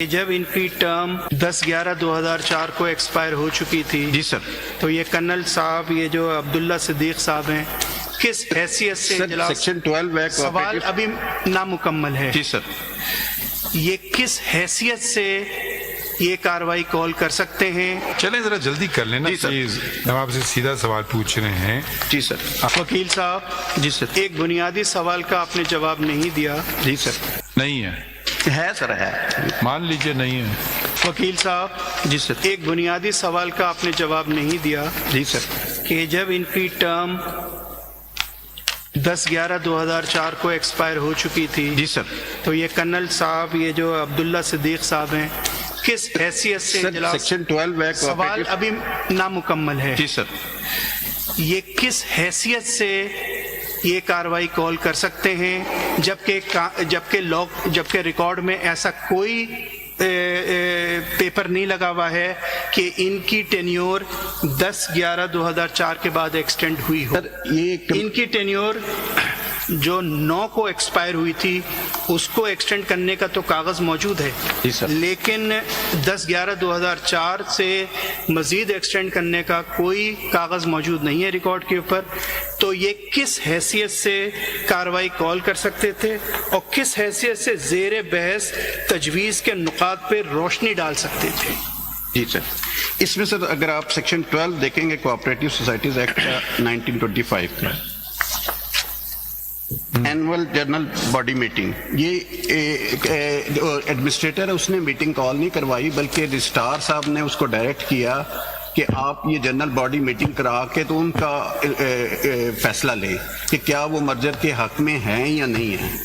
جب ان کی ٹرم 10/11/2004 کو ایکسپائر ہو چکی تھی جی سر، تو یہ کرنل صاحب، یہ جو عبداللہ صدیق صاحب ہیں، کس حیثیت سے اجلاس، سیکشن 12 سوال ابھی نامکمل ہے، جی سر، یہ کس حیثیت سے یہ کاروائی کال کر سکتے ہیں؟ چلیں ذرا جلدی کر لینا جی سر۔ پلیز، ہم آپ سے سیدھا سوال پوچھ رہے ہیں۔ جی سر، وکیل صاحب، جی سر، ایک بنیادی سوال کا آپ نے جواب نہیں دیا۔ جی سر، نہیں ہے، ہے سر، ہے، مان لیجئے نہیں ہے۔ وکیل صاحب، جی سر، ایک بنیادی سوال کا آپ نے جواب نہیں دیا جی سر، کہ جب ان کی ٹرم 10/11/2004 کو ایکسپائر ہو چکی تھی جی سر، تو یہ کرنل صاحب، یہ جو عبداللہ صدیق صاحب ہیں، کس حیثیت سے سر اجلاس، سیکشن 12 سوال ابھی نامکمل ہے، جی سر، یہ کس حیثیت سے یہ کاروائی کال کر سکتے ہیں جبکہ ریکارڈ میں ایسا کوئی پیپر نہیں لگا ہوا ہے کہ ان کی ٹینیور 10/11/2004 کے بعد ایکسٹینڈ ہوئی ہو۔ سر یہ ان کی ٹینیور جو 9 کو ایکسپائر ہوئی تھی اس کو ایکسٹینڈ کرنے کا تو کاغذ موجود ہے، جی سر، لیکن 10/11/2004 سے مزید ایکسٹینڈ کرنے کا کوئی کاغذ موجود نہیں ہے ریکارڈ کے اوپر، تو یہ کس حیثیت سے کاروائی کال کر سکتے تھے اور کس حیثیت سے زیر بحث تجویز کے نقاط پہ روشنی ڈال سکتے تھے؟ جی سر، اس میں سر اگر آپ سیکشن 12 دیکھیں گے کوآپریٹو سوسائٹیز ایکٹ 1925 کا اینول جنرل باڈی میٹنگ، یہ ایڈمنسٹریٹر ہے، اس نے میٹنگ کال نہیں کروائی بلکہ رجسٹرار صاحب نے اس کو ڈائریکٹ کیا کہ آپ یہ جنرل باڈی میٹنگ کرا کے تو ان کا فیصلہ لیں کہ کیا وہ مرجر کے حق میں ہیں یا نہیں ہیں۔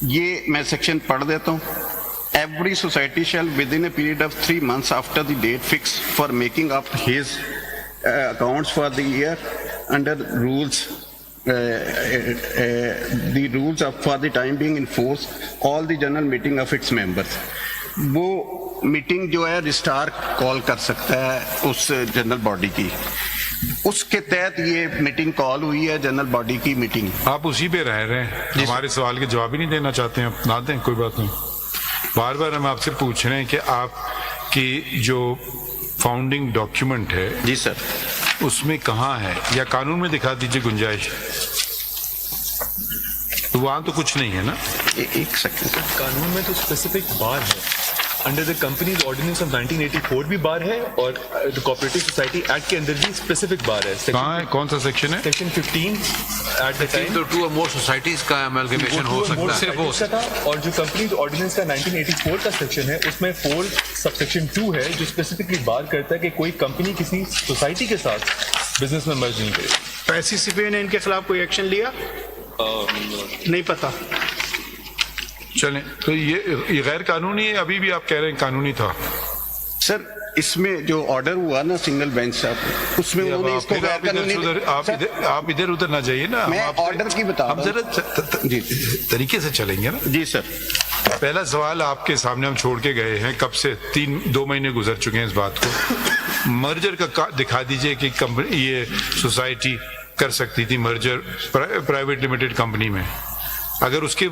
یہ میں سیکشن پڑھ دیتا ہوں۔ Every society shall within a period of 3 months after the date fixed for making up his accounts for the year under rules the rules of for the time being in force all the general meeting of its members۔ وہ meeting جو ہے registrar کال کر سکتا ہے اس general body کی، اس کے تحت یہ میٹنگ کال ہوئی ہے، جنرل باڈی کی میٹنگ۔ آپ اسی پہ رہ رہے ہیں، ہمارے سوال کے جواب ہی نہیں دینا چاہتے ہیں، نہ دیں، کوئی بات نہیں۔ بار بار ہم آپ سے پوچھ رہے ہیں کہ آپ کی جو فاؤنڈنگ ڈاکیومنٹ ہے جی سر، اس میں کہاں ہے، یا قانون میں دکھا دیجئے گنجائش، تو وہاں تو کچھ نہیں ہے نا۔ ایک سیکنڈ، قانون میں تو اسپیسیفک بار ہے، under the companies ordinance of 1984 بھی بار ہے، اور کوآپریٹو سوسائٹی ایکٹ کے اندر بھی اسپیسیفک بار ہے۔ کہاں ہے، کون سا سیکشن ہے؟ سیکشن 15 ایٹ دا ٹائم تو 2 اور more societies کا amalgamation ہو سکتا ہے، صرف وہ تھا، اور جو کمپنیز آرڈیننس کا 1984 کا سیکشن ہے اس میں 4 سب سیکشن 2 ہے جو اسپیسیفکلی بار کرتا ہے کہ کوئی کمپنی کسی سوسائٹی کے ساتھ بزنس میں مرج نہیں کرے۔ ایسی سپے نے ان کے خلاف کوئی ایکشن لیا؟ نہیں پتا۔ چلیں، تو یہ غیر قانونی ہے، ابھی بھی آپ کہہ رہے ہیں قانونی تھا؟ سر اس میں جو آرڈر ہوا نا سنگل بینچ صاحب، اس میں انہوں نے اس کو غیر قانونی، آپ ادھر ادھر نہ جائیے نا، میں آرڈر کی بتا ہم رہا ہوں۔ ذرا جی طریقے سے چلیں گے نا۔ جی سر، پہلا سوال آپ کے سامنے ہم چھوڑ کے گئے ہیں، کب سے 2 مہینے گزر چکے ہیں اس بات کو۔ مرجر کا دکھا دیجئے کہ یہ سوسائٹی کر سکتی تھی مرجر پرائیویٹ لمیٹڈ کمپنی میں، اگر اس کے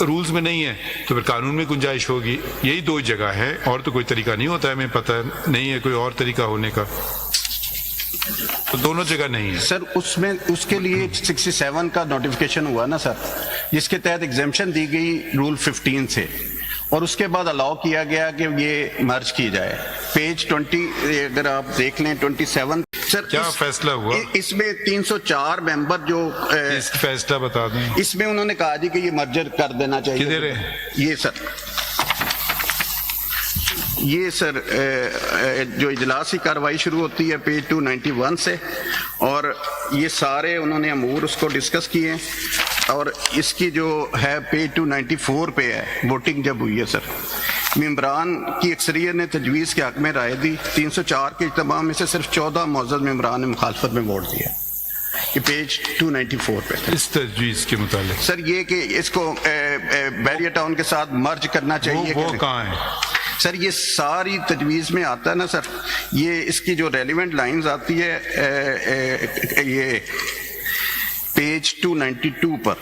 رولز میں نہیں ہے تو پھر قانون میں گنجائش ہوگی۔ یہی 2 جگہ ہے، اور تو کوئی طریقہ نہیں ہوتا ہے، ہمیں پتہ نہیں ہے کوئی اور طریقہ ہونے کا، تو دونوں جگہ نہیں ہے۔ سر اس میں اس کے لیے 67 کا نوٹیفیکیشن ہوا نا سر، جس کے تحت ایگزیمپشن دی گئی رول 15 سے، اور اس کے بعد الاؤ کیا گیا کہ یہ مرج کی جائے۔ پیج 20 اگر آپ دیکھ لیں 27، سر کیا فیصلہ ہوا اس میں 304 ممبر جو اس فیصلہ بتا دیں۔ اس میں انہوں نے کہا جی کہ یہ مرجر کر دینا چاہیے۔ کدھر ہے یہ سر، یہ سر جو اجلاسی کاروائی شروع ہوتی ہے پیج 291 سے، اور یہ سارے انہوں نے امور اس کو ڈسکس کیے ہیں، اور اس کی جو ہے پیج 294 پہ ہے ووٹنگ جب ہوئی ہے سر، ممبران کی اکثریت نے تجویز کے حق میں رائے دی، 304 کے اجتماع میں سے صرف 14 معزز ممبران نے مخالفت میں ووٹ دیا۔ یہ پیج 294 پہ اس تجویز کے متعلق سر یہ کہ اس کو بیریا ٹاؤن کے ساتھ مرج کرنا چاہیے۔ وہ کہاں ہے سر؟ یہ ساری تجویز میں آتا ہے نا سر، یہ اس کی جو ریلیونٹ لائنز آتی ہے یہ پیج 292 پر،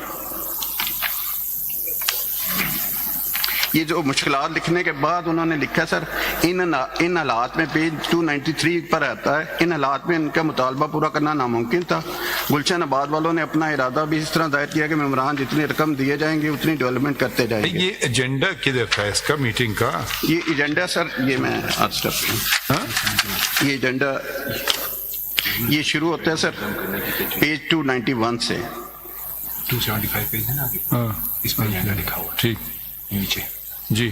یہ جو مشکلات لکھنے کے بعد انہوں نے لکھا سر ان حالات میں پیج 293 پر آتا ہے ان حالات میں ان کا مطالبہ پورا کرنا ناممکن تھا. گلشن آباد والوں نے اپنا ارادہ بھی اس طرح ظاہر کیا کہ ممبران جتنی رقم دیے جائیں گے اتنی ڈیولپمنٹ کرتے جائیں گے. یہ ایجنڈا کدھر تھا اس کا میٹنگ کا؟ یہ ایجنڈا سر یہ میں آج کرتا ہوں. یہ ایجنڈا یہ شروع ہوتا ہے سر پیج 291 سے. 275 پیج ہے نا آگے. ہاں اس پر ایجنڈا لکھا ہوا ہے ٹھیک نیچے. جی.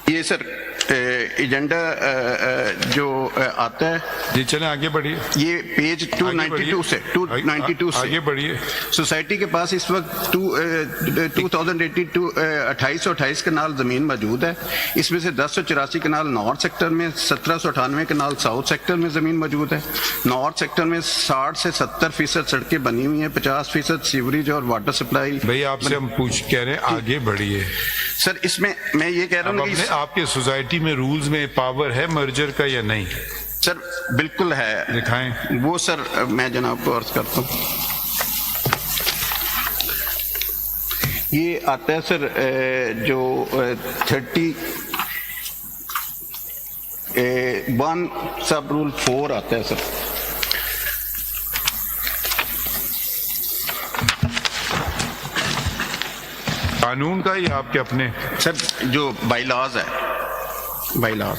یہ سر ایجنڈا جو آتا ہے جی چلیں آگے بڑھیے. یہ پیج 292 سے 292 سے آگے بڑھیے. سوسائٹی کے پاس اس وقت 2828 کنال زمین موجود ہے. اس میں سے 1084 کنال نارتھ سیکٹر میں، 1798 کنال ساؤتھ سیکٹر میں زمین موجود ہے. نارتھ سیکٹر میں 60 سے 70% سڑکیں بنی ہوئی ہیں، 50% سیوریج اور واٹر سپلائی. بھائی آپ سے ہم کہہ رہے ہیں آگے بڑھیے. سر اس میں میں یہ کہہ رہا ہوں کہ آپ کے سوسائٹی میں رولز میں پاور ہے مرجر کا یا نہیں؟ سر بالکل ہے. دکھائیں. وہ سر میں جناب کو عرض کرتا ہوں. یہ آتا ہے سر جو 31 سب رول 4 آتا ہے سر. قانون کا یا آپ کے اپنے؟ سر جو بائی لاز ہے، بائی لاز.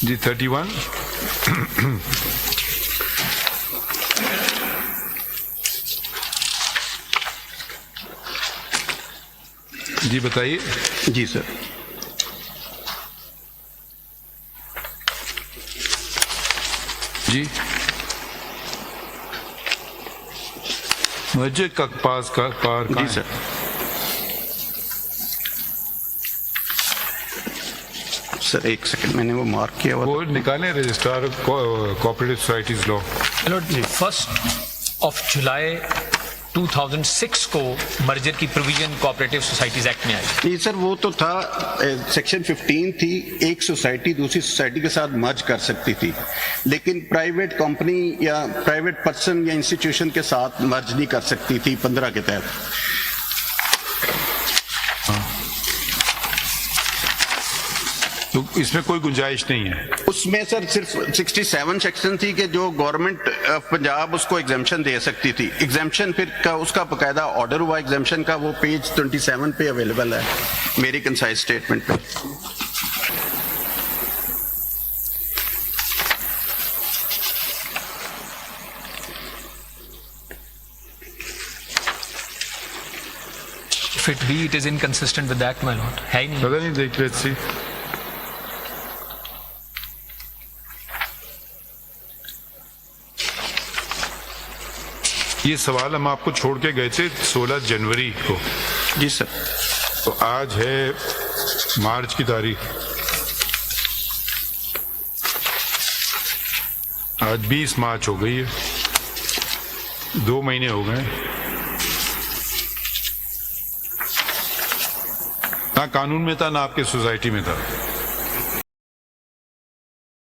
جی 31. جی بتائیے. جی سر. جی مسجد کا پاس کا پار جی سر. سر ایک سیکنڈ میں نے وہ مارک کیا ہوا. وہ نکالیں رجسٹرار کوآپریٹو سوسائٹیز لا. جی 1 جولائی 2006 کو مرجر کی پروویژن کوآپریٹو سوسائٹیز ایکٹ میں آئی. جی سر وہ تو تھا سیکشن 15 تھی، ایک سوسائٹی دوسری سوسائٹی کے ساتھ مرج کر سکتی تھی، لیکن پرائیویٹ کمپنی یا پرائیویٹ پرسن یا انسٹیٹیوشن کے ساتھ مرج نہیں کر سکتی تھی 15 کے تحت. تو اس میں کوئی گنجائش نہیں ہے. اس میں سر صرف 67 سیکشن تھی کہ جو گورنمنٹ آف پنجاب اس کو ایگزمپشن دے سکتی تھی. ایگزمپشن پھر اس کا باقاعدہ آرڈر ہوا ایگزمپشن کا، وہ پیج 27 پہ اویلیبل ہے میری کنسائز اسٹیٹمنٹ پہ. If it be, it is inconsistent with the act, my lord. ہے ہی نہیں. پتہ نہیں، دیکھ لیتے سی. یہ سوال ہم آپ کو چھوڑ کے گئے تھے 16 جنوری کو. جی سر. تو آج ہے مارچ کی تاریخ، آج 20 مارچ ہو گئی ہے، 2 مہینے ہو گئے. نہ قانون میں تھا نہ آپ کے سوسائٹی میں تھا.